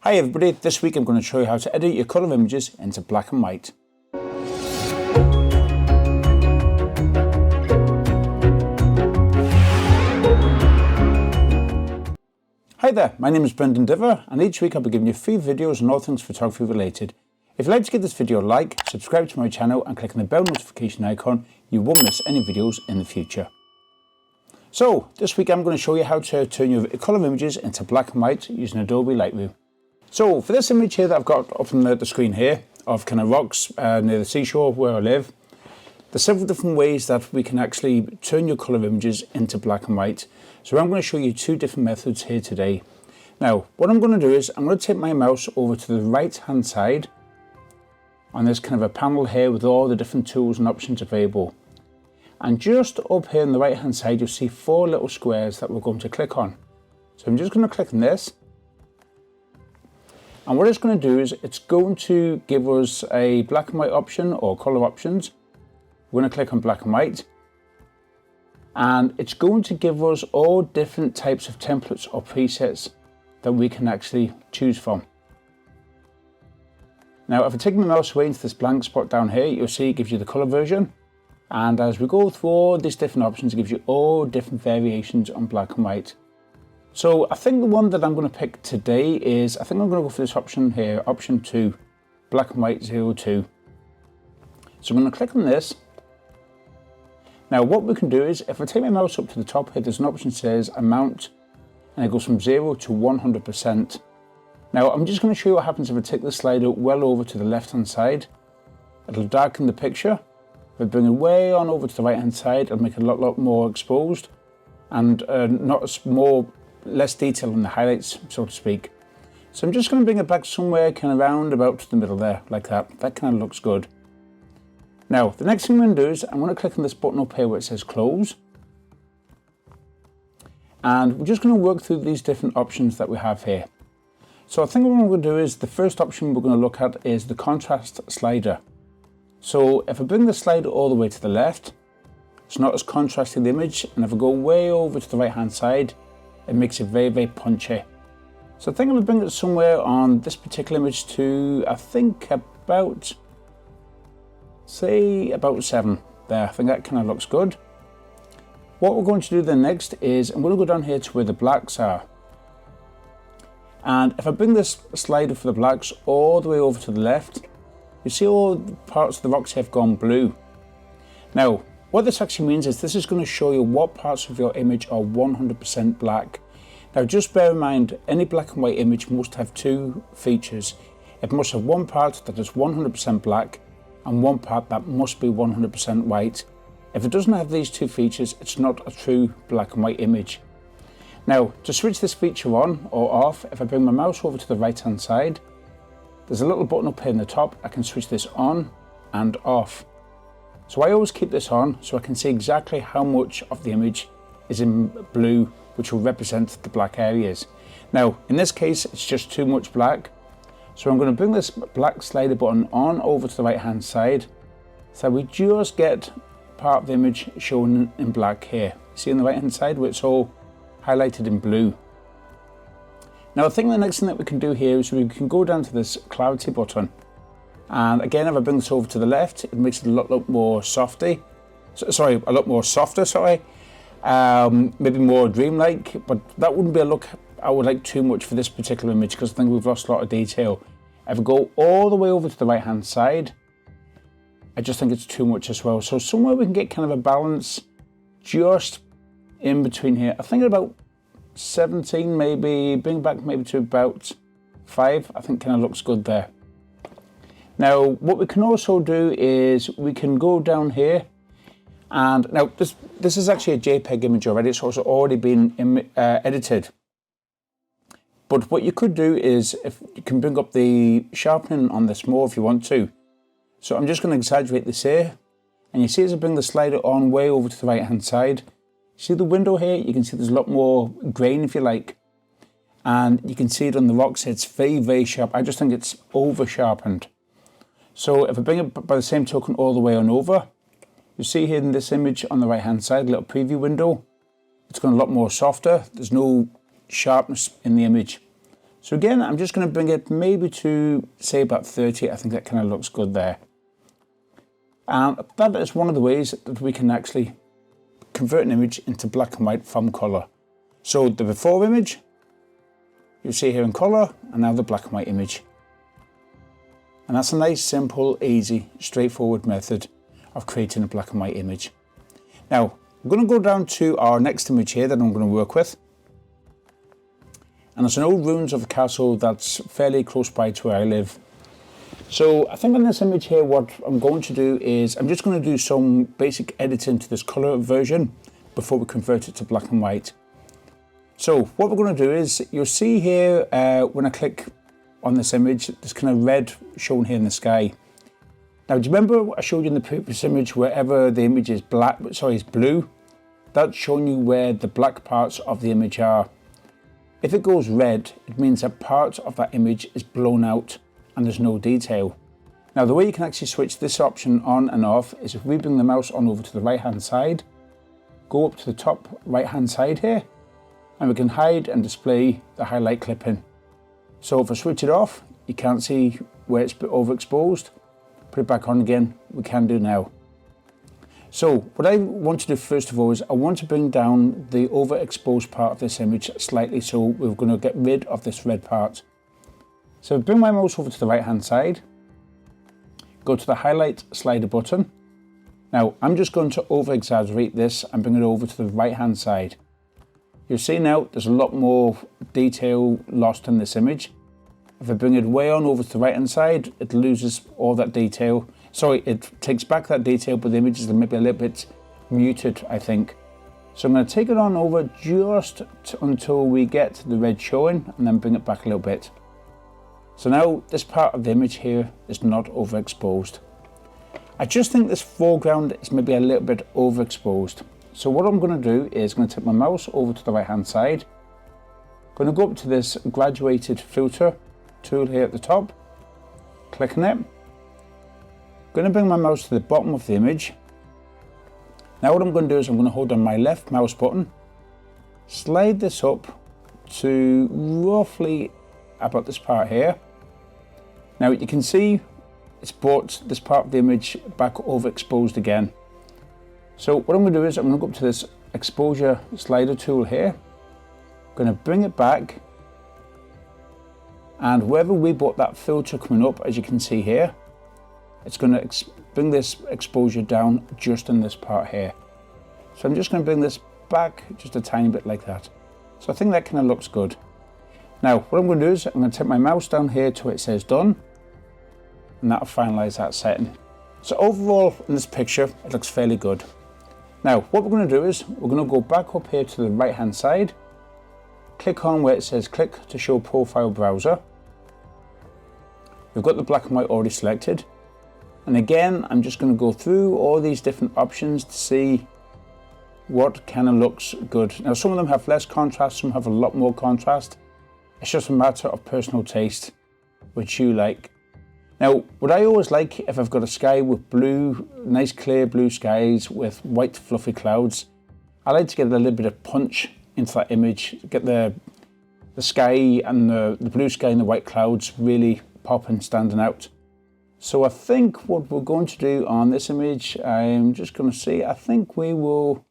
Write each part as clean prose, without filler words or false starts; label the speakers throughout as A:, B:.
A: Hi everybody, this week I'm going to show you how to edit your colour images into black and white. Hi there, my name is Brendan Diver and each week I'll be giving you 3 videos on all things photography related. If you'd like to give this video a like, subscribe to my channel and click on the bell notification icon, you won't miss any videos in the future. So, this week I'm going to show you how to turn your colour images into black and white using Adobe Lightroom. So for this image here that I've got up on the screen here of kind of rocks near the seashore where I live, there's several different ways that we can actually turn your colour images into black and white. So I'm going to show you 2 different methods here today. Now what I'm going to do is I'm going to take my mouse over to the right hand side on this kind of a panel here with all the different tools and options available. And just up here on the right hand side you'll see 4 little squares that we're going to click on. So I'm just going to click on this. And what it's going to do is it's going to give us a black and white option or color options. We're going to click on black and white. And it's going to give us all different types of templates or presets that we can actually choose from. Now, if I take my mouse away into this blank spot down here, you'll see it gives you the color version. And as we go through all these different options, it gives you all different variations on black and white. So I think the one that I'm going to pick today is, I think I'm going to go for this option here, option 2, black and white 02. So I'm going to click on this. Now what we can do is, if I take my mouse up to the top here, there's an option that says amount, and it goes from 0 to 100%. Now I'm just going to show you what happens if I take the slider well over to the left hand side. It'll darken the picture. If I bring it way on over to the right hand side, it'll make it a lot more exposed and less detail in the highlights, so to speak. So I'm just going to bring it back somewhere kind of round about to the middle there, like that. That kind of looks good. Now, the next thing I'm going to do is I'm going to click on this button up here where it says close. And we're just going to work through these different options that we have here. So I think what I'm going to do is, the first option we're going to look at is the contrast slider. So if I bring the slider all the way to the left, it's not as contrasting the image, and if I go way over to the right hand side, it makes it very punchy. So I think I'm going to bring it somewhere on this particular image to, I think about 7 there. I think that kind of looks good. What we're going to do then next is I'm going to go down here to where the blacks are. And if I bring this slider for the blacks all the way over to the left, you see all the parts of the rocks have gone blue. Now, what this actually means is this is going to show you what parts of your image are 100% black. Now just bear in mind, any black and white image must have 2 features. It must have one part that is 100% black and one part that must be 100% white. If it doesn't have these 2 features, it's not a true black and white image. Now to switch this feature on or off, if I bring my mouse over to the right hand side, there's a little button up here in the top. I can switch this on and off. So I always keep this on so I can see exactly how much of the image is in blue, which will represent the black areas. Now, in this case, it's just too much black. So I'm going to bring this black slider button on over to the right hand side. So we just get part of the image shown in black here. See on the right hand side where it's all highlighted in blue. Now I think the next thing that we can do here is we can go down to this clarity button. And again, if I bring this over to the left, it makes it a lot more softer, maybe more dreamlike, but that wouldn't be a look I would like too much for this particular image because I think we've lost a lot of detail. If I go all the way over to the right hand side, I just think it's too much as well. So somewhere we can get kind of a balance just in between here. I think at about 17 maybe, bring back maybe to about 5, I think kind of looks good there. Now what we can also do is we can go down here, and now this is actually a JPEG image already, so it's already been edited. But what you could do is, if you can bring up the sharpening on this more if you want to. So I'm just going to exaggerate this here, and you see as I bring the slider on way over to the right hand side, see the window here, you can see there's a lot more grain if you like. And you can see it on the rocks, it's very sharp. I just think it's over sharpened. So if I bring it by the same token all the way on over, you see here in this image on the right hand side, a little preview window, it's going a lot more softer. There's no sharpness in the image. So again, I'm just going to bring it maybe to say about 30. I think that kind of looks good there. And that is one of the ways that we can actually convert an image into black and white from color. So the before image, you see here in color, and now the black and white image. And that's a nice, simple, easy, straightforward method of creating a black and white image. Now, I'm going to go down to our next image here that I'm going to work with. And it's an old ruins of a castle that's fairly close by to where I live. So I think on this image here, what I'm going to do is I'm just going to do some basic editing to this color version before we convert it to black and white. So what we're going to do is, you'll see here when I click on this image, this kind of red shown here in the sky. Now, do you remember I showed you in the previous image, wherever the image is is blue, that's showing you where the black parts of the image are. If it goes red, it means that part of that image is blown out and there's no detail. Now, the way you can actually switch this option on and off is if we bring the mouse on over to the right hand side, go up to the top right hand side here, and we can hide and display the highlight clipping. So if I switch it off, you can't see where it's overexposed. Put it back on again, we can do now. So what I want to do first of all is I want to bring down the overexposed part of this image slightly, so we're going to get rid of this red part. So bring my mouse over to the right hand side, go to the highlight slider button. Now I'm just going to over exaggerate this and bring it over to the right hand side. You'll see now there's a lot more detail lost in this image. If I bring it way on over to the right hand side, it loses all that detail. Sorry, it takes back that detail, but the image is maybe a little bit muted, I think. So I'm going to take it on over just until we get the red showing, and then bring it back a little bit. So now this part of the image here is not overexposed. I just think this foreground is maybe a little bit overexposed. So what I'm going to do is I'm going to take my mouse over to the right hand side. I'm going to go up to this graduated filter tool here at the top, click on it. I'm going to bring my mouse to the bottom of the image. Now what I'm going to do is I'm going to hold on my left mouse button, slide this up to roughly about this part here. Now you can see it's brought this part of the image back overexposed again. So what I'm going to do is I'm going to go up to this exposure slider tool here. I'm going to bring it back, and wherever we brought that filter coming up, as you can see here, it's going to bring this exposure down just in this part here. So I'm just going to bring this back just a tiny bit like that. So I think that kind of looks good. Now what I'm going to do is I'm going to take my mouse down here to where it says done, and that'll finalize that setting. So overall in this picture, it looks fairly good. Now what we're going to do is we're going to go back up here to the right hand side, click on where it says click to show profile browser. We've got the black and white already selected, and again I'm just going to go through all these different options to see what kind of looks good. Now some of them have less contrast, some have a lot more contrast. It's just a matter of personal taste, which you like. Now, what I always like, if I've got a sky with blue, nice clear blue skies with white fluffy clouds, I like to get a little bit of punch into that image, get the sky and the blue sky and the white clouds really popping, standing out. So I think what we're going to do on this image, I'm just going to see, I think I'll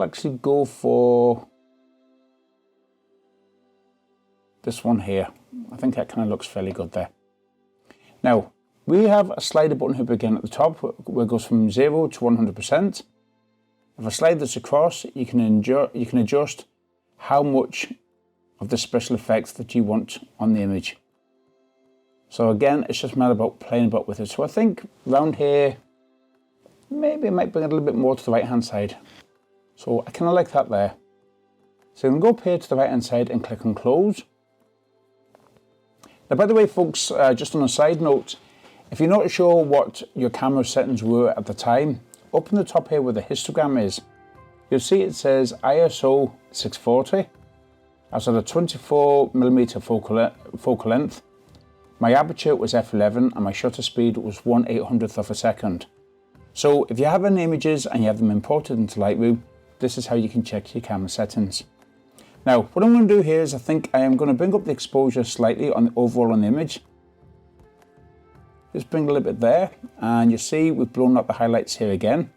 A: actually go for this one here. I think that kind of looks fairly good there. Now, we have a slider button here again at the top where it goes from 0 to 100%. If I slide this across, you can adjust how much of the special effects that you want on the image. So again, it's just a matter about playing about with it. So I think around here, maybe I might bring it a little bit more to the right hand side. So I kind of like that there. So I'm going to go up here to the right hand side and click on close. Now, by the way, folks, just on a side note, if you're not sure what your camera settings were at the time, up in the top here where the histogram is, you'll see it says ISO 640. I was at a 24mm focal length. My aperture was f11 and my shutter speed was 1/800th of a second. So if you have any images and you have them imported into Lightroom, this is how you can check your camera settings. Now, what I'm going to do here is I think I am going to bring up the exposure slightly on the overall on the image. Just bring a little bit there, and you see we've blown up the highlights here again.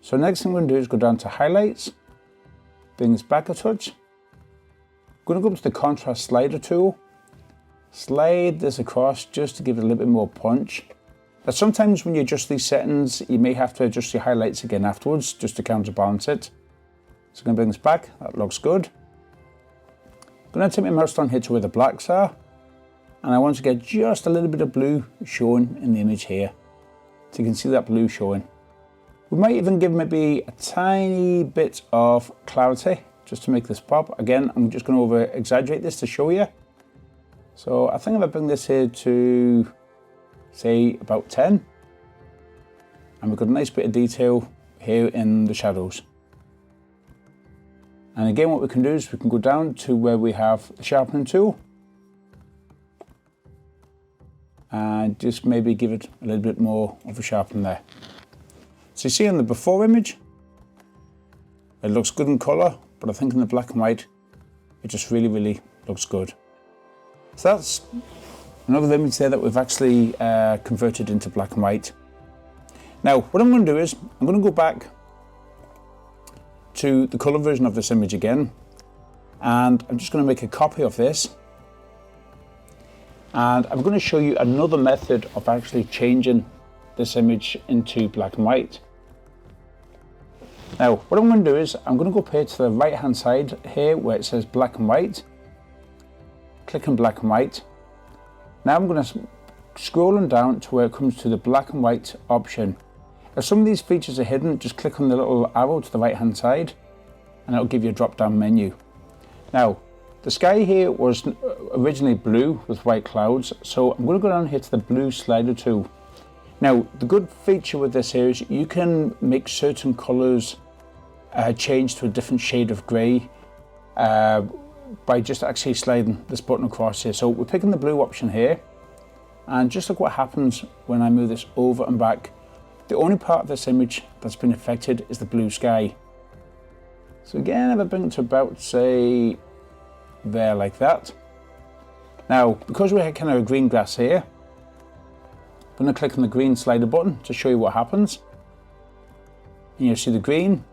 A: So next thing I'm going to do is go down to highlights, bring this back a touch. I'm going to go up to the contrast slider tool, slide this across just to give it a little bit more punch. Now sometimes when you adjust these settings, you may have to adjust your highlights again afterwards just to counterbalance it. So I'm going to bring this back, that looks good. I'm going to take my mouse down here to where the blacks are, and I want to get just a little bit of blue showing in the image here. So you can see that blue showing. We might even give maybe a tiny bit of clarity just to make this pop. Again, I'm just going to over exaggerate this to show you. So I think if I bring this here to say about 10, and we've got a nice bit of detail here in the shadows. And again, what we can do is we can go down to where we have the sharpening tool and just maybe give it a little bit more of a sharpen there. So you see in the before image, it looks good in colour, but I think in the black and white, it just really looks good. So that's another image there that we've actually converted into black and white. Now, what I'm going to do is I'm going to go back to the colour version of this image again, and I'm just going to make a copy of this, and I'm going to show you another method of actually changing this image into black and white. Now what I'm going to do is I'm going to go up here to the right hand side here where it says black and white, click on black and white. Now I'm going to scroll on down to where it comes to the black and white option. If some of these features are hidden, just click on the little arrow to the right hand side and it'll give you a drop down menu. Now the sky here was originally blue with white clouds, so I'm going to go down here to the blue slider tool. Now the good feature with this here is you can make certain colours change to a different shade of grey by just actually sliding this button across here. So we're picking the blue option here, and just look what happens when I move this over and back. The only part of this image that's been affected is the blue sky. So again, if I bring it to about, say, there like that. Now, because we have kind of a green grass here, I'm going to click on the green slider button to show you what happens. And you'll see the green,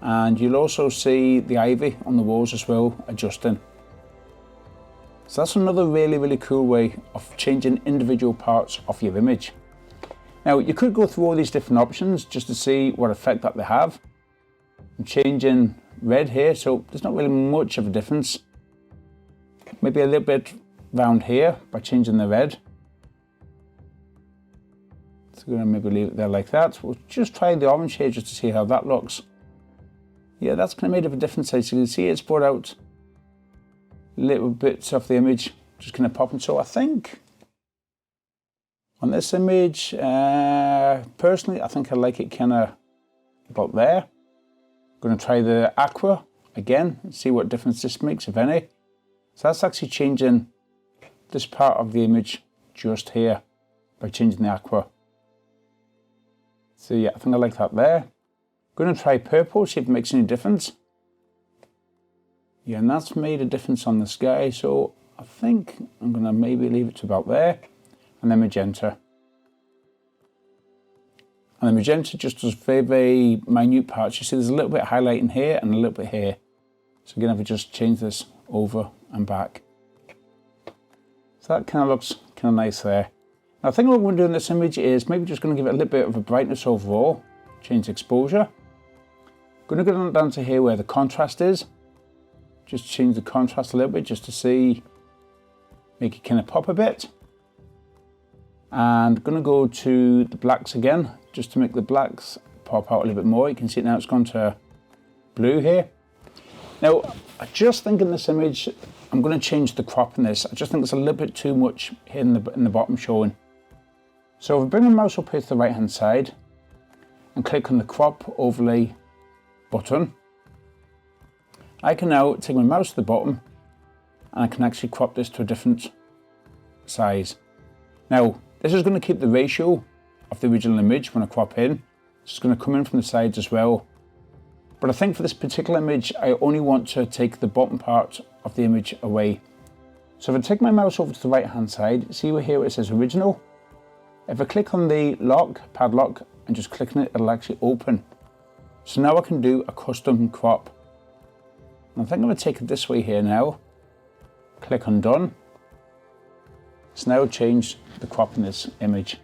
A: and you'll also see the ivy on the walls as well adjusting. So that's another really cool way of changing individual parts of your image. Now you could go through all these different options just to see what effect that they have. I'm changing red here, so there's not really much of a difference. Maybe a little bit round here by changing the red. So we're going to maybe leave it there like that. We'll just try the orange here just to see how that looks. Yeah, that's kind of made a difference. So you can see it's brought out little bits of the image just kind of popping. So I think on this image, personally, I think I like it kind of about there. I'm going to try the aqua again and see what difference this makes, if any. So that's actually changing this part of the image just here by changing the aqua. So yeah, I think I like that there. I'm going to try purple, see if it makes any difference. Yeah, and that's made a difference on the sky, so I think I'm going to maybe leave it to about there. And then magenta. And the magenta just does very minute parts. You see there's a little bit of highlighting here and a little bit here. So again, if I just change this over and back. So that kind of looks kind of nice there. Now I think what we're going to do in this image is maybe just going to give it a little bit of a brightness overall. Change exposure. Going to go down to here where the contrast is. Just change the contrast a little bit just to see, make it kind of pop a bit. And going to go to the blacks again, just to make the blacks pop out a little bit more. You can see now it's gone to blue here. Now, I just think in this image, I'm going to change the crop in this. I just think it's a little bit too much here in the bottom showing. So if I bring my mouse up here to the right hand side and click on the crop overlay button, I can now take my mouse to the bottom and I can actually crop this to a different size. Now, this is going to keep the ratio of the original image when I crop in. It's going to come in from the sides as well. But I think for this particular image, I only want to take the bottom part of the image away. So if I take my mouse over to the right hand side, see where here it says original. If I click on the padlock, and just click on it, it'll actually open. So now I can do a custom crop. And I think I'm going to take it this way here now. Click on done. It's now changed the crop in this image.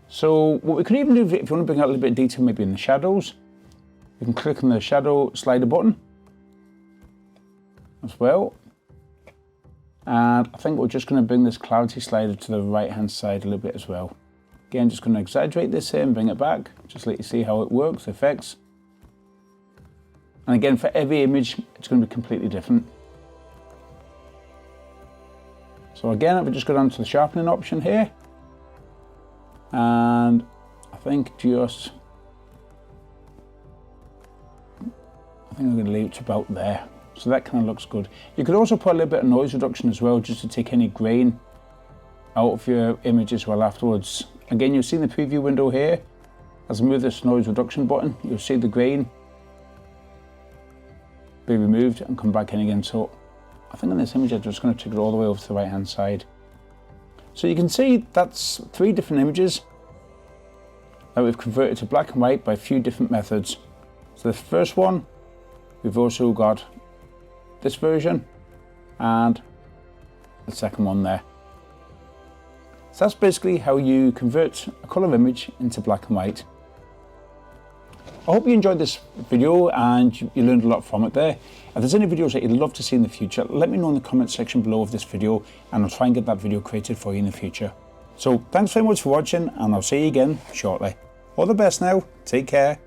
A: So what we could even do, if you want to bring out a little bit of detail maybe in the shadows, you can click on the shadow slider button as well. And I think we're just going to bring this clarity slider to the right hand side a little bit as well. Again, just going to exaggerate this here and bring it back, just let you see how it works, the effects. And again, for every image, it's going to be completely different. So again, I would just go down to the sharpening option here. And I think I'm going to leave it about there. So that kind of looks good. You could also put a little bit of noise reduction as well, just to take any grain out of your image as well afterwards. Again, you'll see in the preview window here, as I move this noise reduction button, you'll see the grain be removed and come back in again. So I think in this image, I'm just going to take it all the way over to the right hand side. So you can see that's 3 different images that we've converted to black and white by a few different methods. So the first one, we've also got this version and the second one there. So that's basically how you convert a colour image into black and white. I hope you enjoyed this video and you learned a lot from it there. If there's any videos that you'd love to see in the future, let me know in the comment section below of this video and I'll try and get that video created for you in the future. So thanks very much for watching and I'll see you again shortly. All the best now, take care.